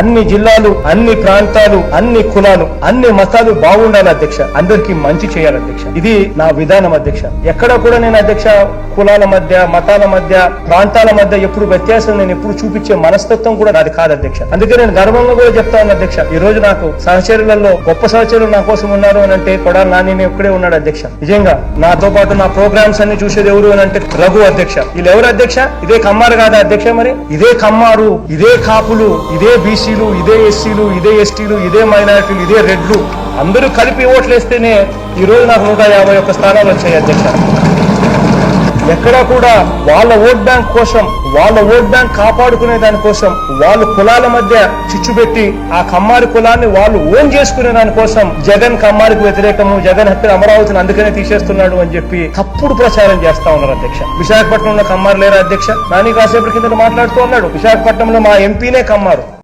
అన్ని జిల్లాలు, అన్ని ప్రాంతాలు, అన్ని కులాలు, అన్ని మతాలు బాగుండాలి అధ్యక్ష, అందరికీ మంచి చేయాలి అధ్యక్ష. ఇది నా విధానం అధ్యక్ష. ఎక్కడ కూడా నేను అధ్యక్ష కులాల మధ్య, మతాల మధ్య, ప్రాంతాల మధ్య ఎప్పుడు వ్యత్యాసం నేను ఎప్పుడు చూపించే మనస్తత్వం కూడా నాది కాదు అధ్యక్ష. అందుకే నేను గర్వంగా కూడా చెప్తా ఉన్నా అధ్యక్ష, ఈ రోజు నాకు సహచరులలో గొప్ప సహచరులు నా కోసం ఉన్నారు అని అంటే కొడాలి నాని ఒక్కడే ఉన్నాడు అధ్యక్ష. నిజంగా నాతో పాటు నా ప్రోగ్రామ్స్ అన్ని చూసేది ఎవరు అని అంటే రఘు అధ్యక్ష. వీళ్ళు ఎవరు అధ్యక్ష? ఇదే కమ్మారు కాదా అధ్యక్ష? మరి ఇదే కమ్మారు, ఇదే కాపులు, ఇదే బీసీలు, ఇదే ఎస్సీలు, ఇదే ఎస్టీలు, ఇదే మైనారిటీలు, ఇదే రెడ్లు అందరూ కలిపి ఓట్లేస్తేనే ఈ రోజు నాకు 151 స్థానాలు వచ్చాయి అధ్యక్ష. ఎక్కడా కూడా వాళ్ళ ఓట్ బ్యాంక్ కోసం, వాళ్ళ ఓట్ బ్యాంక్ కాపాడుకునే దానికోసం, వాళ్ళు కులాల మధ్య చిచ్చు పెట్టి ఆ కమ్మారి కులాన్ని వాళ్ళు ఓన్ చేసుకునే దానికోసం జగన్ కమ్మారికి వ్యతిరేకము, జగన్ హత్య అమరావతిని అందుకనే తీసేస్తున్నాడు అని చెప్పి తప్పుడు ప్రచారం చేస్తా ఉన్నారు అధ్యక్ష. విశాఖపట్నంలో కమ్మారు లేరా అధ్యక్ష? నాని కాసేపటి కింద మాట్లాడుతూ ఉన్నాడు, విశాఖపట్నంలో మా ఎంపీనే కమ్మారు.